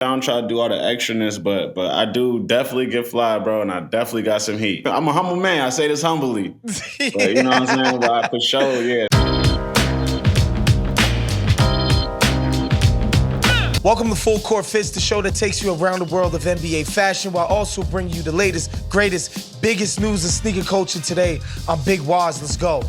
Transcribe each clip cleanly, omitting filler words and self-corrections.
I don't try to do all the extraness, but I do definitely get fly, bro, and I definitely got some heat. I'm a humble man. I say this humbly. But you know what I'm saying? But for sure, yeah. Welcome to Full Court Fits, the show that takes you around the world of NBA fashion while also bringing you the latest, greatest, biggest news in sneaker culture today. I'm Big Waz. Let's go.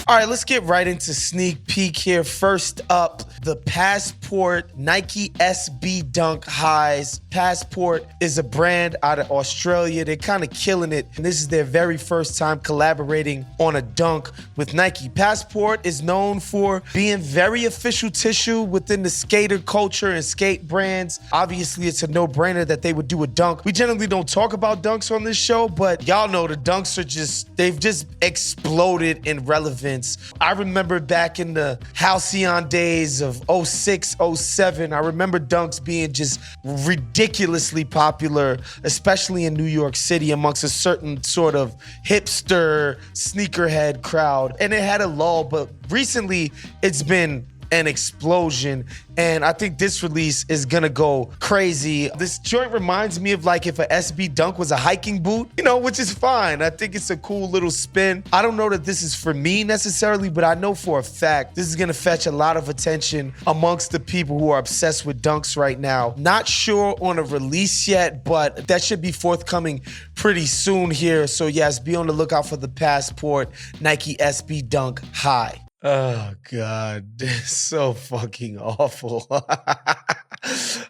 All right, let's get right into sneak peek here. First up, the Passport Nike SB Dunk Highs. Passport is a brand out of Australia. They're kind of killing it, and this is their very first time collaborating on a dunk with Nike. Passport is known for being very official tissue within the skater culture and skate brands. Obviously, it's a no-brainer that they would do a dunk. We generally don't talk about dunks on this show, but y'all know the dunks are they've just exploded in relevance. I remember back in the Halcyon days of 06, 07, I remember dunks being just ridiculously popular, especially in New York City amongst a certain sort of hipster sneakerhead crowd. And it had a lull, but recently it's been an explosion, and I think this release is gonna go crazy. This joint reminds me of like if a SB Dunk was a hiking boot, which is fine. I think it's a cool little spin. I don't know that this is for me necessarily, but I know for a fact this is gonna fetch a lot of attention amongst the people who are obsessed with dunks right now. Not sure on a release yet, but that should be forthcoming pretty soon here. So yes, be on the lookout for the Passport Nike SB Dunk High. Oh, God. So fucking awful. All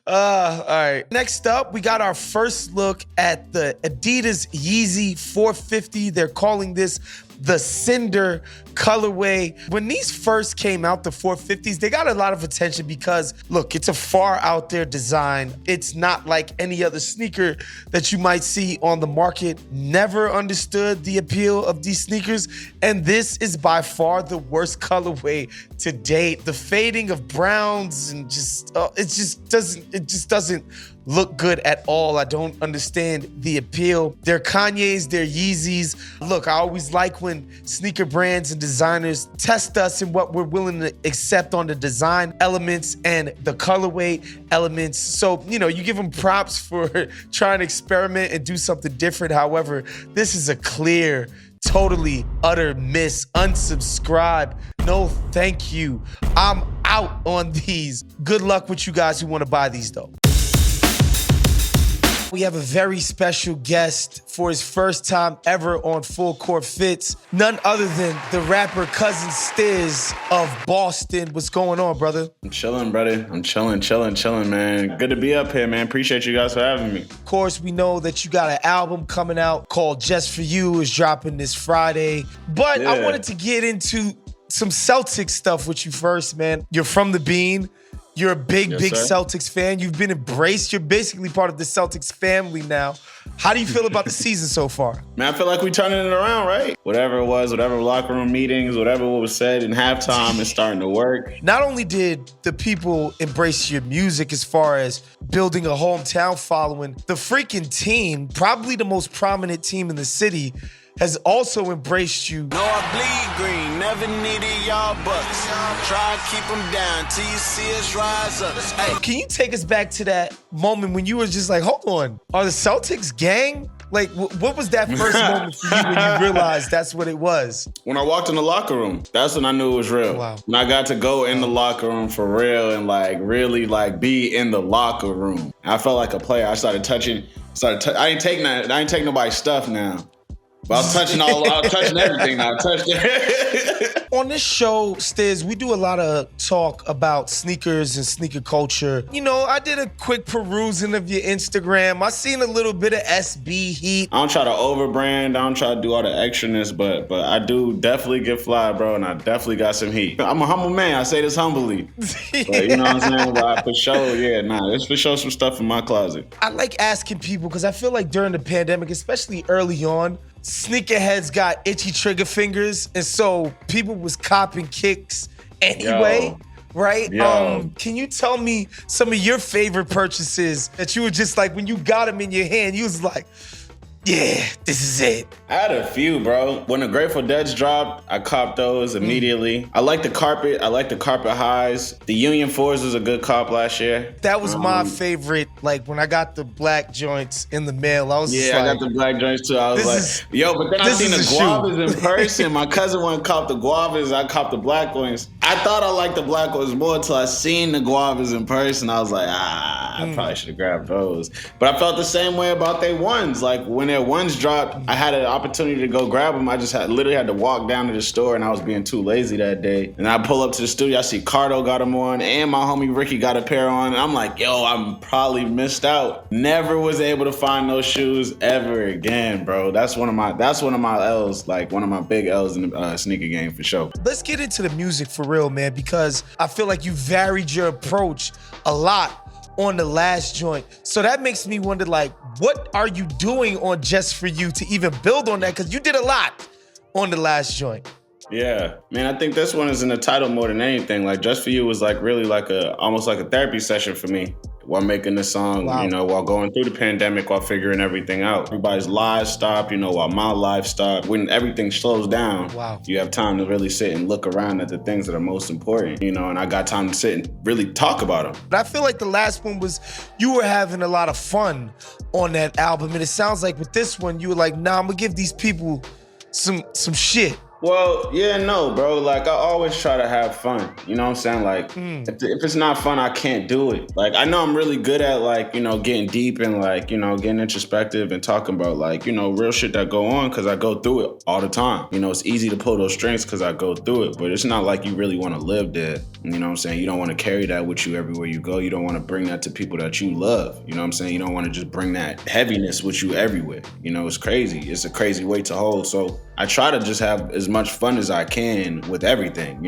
right. Next up, we got our first look at the Adidas Yeezy 450. They're calling this the Cinder colorway. When these first came out, the 450s, they got a lot of attention because, look, it's a far out there design. It's not like any other sneaker that you might see on the market. Never understood the appeal of these sneakers, and this is by far the worst colorway to date. The fading of browns and it just doesn't look good at all. I don't understand the appeal. They're Kanye's, they're Yeezys. Look, I always like when sneaker brands and designers test us in what we're willing to accept on the design elements and the colorway elements. So, you give them props for trying to experiment and do something different. However, this is a clear, totally utter miss. Unsubscribe. No, thank you. I'm out on these. Good luck with you guys who want to buy these though. We have a very special guest for his first time ever on Full Court Fits. None other than the rapper Cousin Stizz of Boston. What's going on, brother? I'm chilling, brother. I'm chilling, man. Good to be up here, man. Appreciate you guys for having me. Of course, we know that you got an album coming out called Just For You. Is dropping this Friday. But I wanted to get into some Celtics stuff with you first, man. You're from the Bean. You're a big Celtics fan. You've been embraced. You're basically part of the Celtics family now. How do you feel about the season so far? Man, I feel like we're turning it around, right? Whatever it was, whatever locker room meetings, whatever was said in halftime is starting to work. Not only did the people embrace your music as far as building a hometown following, the freaking team, probably the most prominent team in the city, has also embraced you. No, I bleed green, never needed y'all bucks. Try to keep them down till you see us rise up. Hey. Can you take us back to that moment when you were just like, hold on, are the Celtics gang? Like, what was that first moment for you when you realized that's what it was? When I walked in the locker room, that's when I knew it was real. Wow. When I got to go in the locker room for real and really be in the locker room. I felt like a player. I started touching. I ain't take nobody's stuff now. But I was touching everything now. On this show, Stizz, we do a lot of talk about sneakers and sneaker culture. I did a quick perusing of your Instagram. I seen a little bit of SB heat. I don't try to overbrand. I don't try to do all the extraness, but I do definitely get fly, bro, and I definitely got some heat. I'm a humble man. I say this humbly. But you know what I'm saying? But for sure, there's for sure some stuff in my closet. I like asking people because I feel like during the pandemic, especially early on, sneakerheads got itchy trigger fingers, and so people was copping kicks anyway, right? Can you tell me some of your favorite purchases that you were just like, when you got them in your hand, you was like, yeah, this is it. I had a few, bro. When the Grateful Dead's dropped, I copped those immediately. I like the carpet. I like the carpet highs. The Union 4s was a good cop last year. That was my favorite. Like when I got the black joints in the mail, I was just I like, got the black joints too. I was like, but then I seen the guavas in person. My cousin went and copped the guavas. I copped the black ones. I thought I liked the black ones more until I seen the guavas in person. I was like, I probably should have grabbed those. But I felt the same way about their ones. Like when their ones dropped, I had an opportunity to go grab them. I just literally had to walk down to the store, and I was being too lazy that day. And I pull up to the studio. I see Cardo got them on, and my homie Ricky got a pair on. And I'm like, yo, I'm probably missed out. Never was able to find those shoes ever again, bro. That's one of my L's, like one of my big L's in the sneaker game for sure. Let's get into the music for real, man, because I feel like you varied your approach a lot on the last joint. So that makes me wonder, like, what are you doing on Just For You to even build on that? Because you did a lot on the last joint. Yeah, man, I think this one is in the title more than anything. Like, Just For You was like really like almost like a therapy session for me while making this song, while going through the pandemic, while figuring everything out. Everybody's lives stopped, while my life stopped. When everything slows down, you have time to really sit and look around at the things that are most important, and I got time to sit and really talk about them. But I feel like the last one was, you were having a lot of fun on that album. And it sounds like with this one, you were like, nah, I'm gonna give these people some shit. Well, yeah, no, bro. Like, I always try to have fun. You know what I'm saying? Like, if it's not fun, I can't do it. Like, I know I'm really good at, like, getting deep and, like, getting introspective and talking about, like, real shit that go on because I go through it all the time. It's easy to pull those strings because I go through it, but it's not like you really want to live there. You know what I'm saying? You don't want to carry that with you everywhere you go. You don't want to bring that to people that you love. You know what I'm saying? You don't want to just bring that heaviness with you everywhere. It's crazy. It's a crazy weight to hold. So I try to just have as much fun as I can with everything,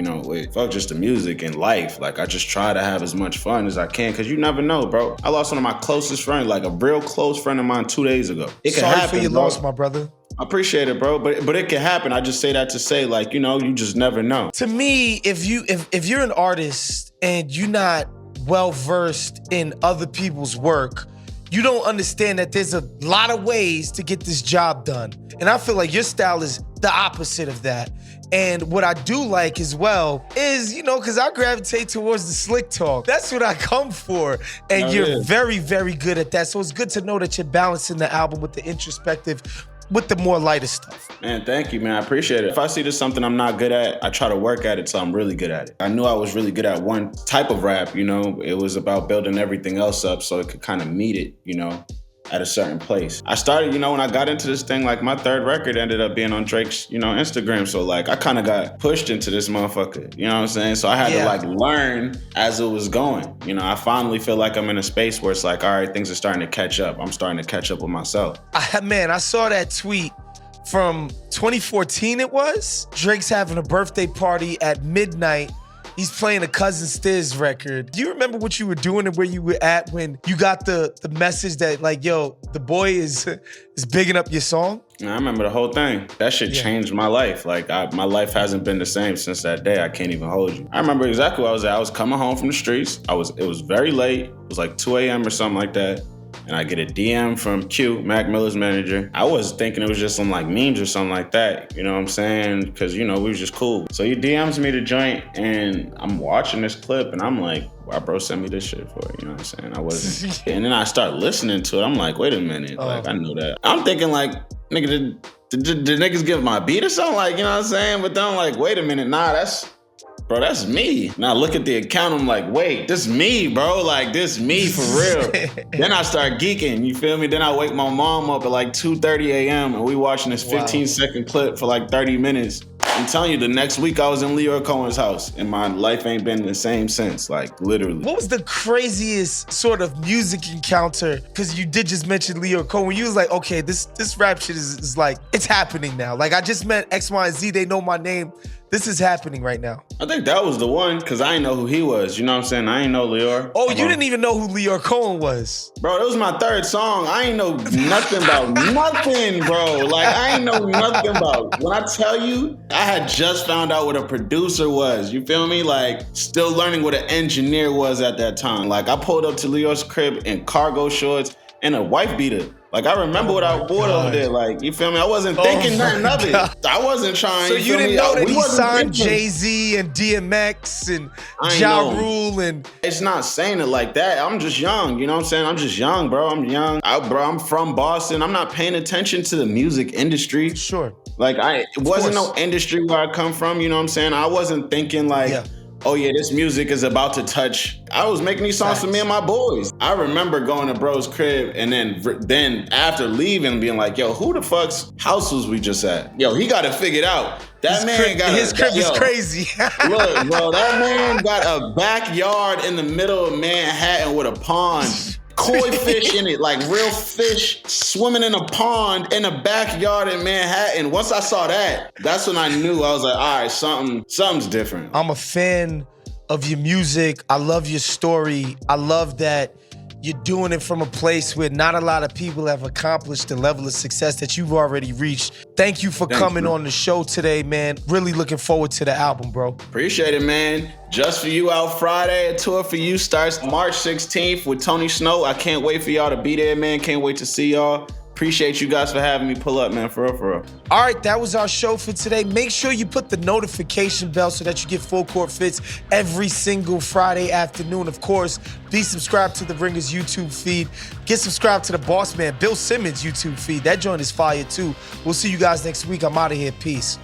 fuck just the music and life. Like, I just try to have as much fun as I can because you never know, bro. I lost one of my closest friends, like a real close friend of mine 2 days ago. It can happen. Sorry for your loss, my brother. I appreciate it, bro, but it can happen. I just say that to say, like, you just never know. To me, if you're an artist and you're not well versed in other people's work, you don't understand that there's a lot of ways to get this job done. And I feel like your style is the opposite of that. And what I do like as well is, because I gravitate towards the slick talk. That's what I come for. And you're very, very good at that. So it's good to know that you're balancing the album with the introspective, with the more lighter stuff. Man, thank you, man. I appreciate it. If I see there's something I'm not good at, I try to work at it till I'm really good at it. I knew I was really good at one type of rap, It was about building everything else up so it could kind of meet it, at a certain place. I started, when I got into this thing, like my third record ended up being on Drake's, Instagram. So like I kind of got pushed into this motherfucker, you know what I'm saying? So I had to like learn as it was going. I finally feel like I'm in a space where it's like, all right, things are starting to catch up. I'm starting to catch up with myself. I saw that tweet from 2014 it was. Drake's having a birthday party at midnight. He's playing a Cousin Stizz record. Do you remember what you were doing and where you were at when you got the message that, like, yo, the boy is bigging up your song? I remember the whole thing. That shit changed my life. Like, my life hasn't been the same since that day. I can't even hold you. I remember exactly where I was at. I was coming home from the streets. It was very late. It was like 2 a.m. or something like that. And I get a DM from Q, Mac Miller's manager. I was thinking it was just some like memes or something like that. You know what I'm saying? Because, we was just cool. So he DMs me the joint and I'm watching this clip and I'm like, why bro sent me this shit for? You know what I'm saying? I wasn't. And then I start listening to it. I'm like, wait a minute. Like, I know that. I'm thinking like, nigga, did niggas give my beat or something? Like, you know what I'm saying? But then I'm like, wait a minute. Nah, that's me. Now look at the account, I'm like, wait, this me, bro. Like, this me for real. Then I start geeking, you feel me? Then I wake my mom up at like 2:30 a.m. and we watching this 15-second clip for like 30 minutes. I'm telling you, the next week I was in Lyor Cohen's house and my life ain't been the same since, like literally. What was the craziest sort of music encounter? Because you did just mention Lyor Cohen. You was like, okay, this rap shit is like, it's happening now. Like, I just met X, Y, and Z, they know my name. This is happening right now. I think that was the one, because I didn't know who he was. You know what I'm saying? I ain't know Lyor. Oh, you didn't even know who Lyor Cohen was? Bro, that was my third song. I ain't know nothing about nothing, bro. Like, I ain't know nothing about. When I tell you, I had just found out what a producer was. You feel me? Like, still learning what an engineer was at that time. Like, I pulled up to Lyor's crib in cargo shorts and a wife beater. Like, I remember what I wore over there. Like, you feel me? I wasn't thinking nothing of it. I wasn't trying. So you didn't know that he signed thinking. Jay-Z and DMX and I ain't Ja know. Rule and... It's not saying it like that. I'm just young. You know what I'm saying? I'm just young, bro. I'm young. I'm from Boston. I'm not paying attention to the music industry. Sure. Like, it wasn't no industry where I come from. You know what I'm saying? I wasn't thinking like... Yeah. Oh yeah, this music is about to touch. I was making these songs for me and my boys. I remember going to bro's crib and then after leaving being like, yo, who the fuck's house was we just at? Yo, he got it figured out. His crib is crazy. Look, bro, that man got a backyard in the middle of Manhattan with a pond. Koi fish in it, like real fish swimming in a pond in a backyard in Manhattan. Once I saw that, that's when I knew. I was like, all right, something's different. I'm a fan of your music. I love your story. I love that you're doing it from a place where not a lot of people have accomplished the level of success that you've already reached. Thank you for coming on the show today, man. Really looking forward to the album, bro. Appreciate it, man. Just For You out Friday. A tour for you starts March 16th with Tony Snow. I can't wait for y'all to be there, man. Can't wait to see y'all. Appreciate you guys for having me pull up, man. For real, for real. All right, that was our show for today. Make sure you put the notification bell so that you get Full Court Fits every single Friday afternoon. Of course, be subscribed to The Ringer's YouTube feed. Get subscribed to the boss man, Bill Simmons' YouTube feed. That joint is fire, too. We'll see you guys next week. I'm out of here. Peace.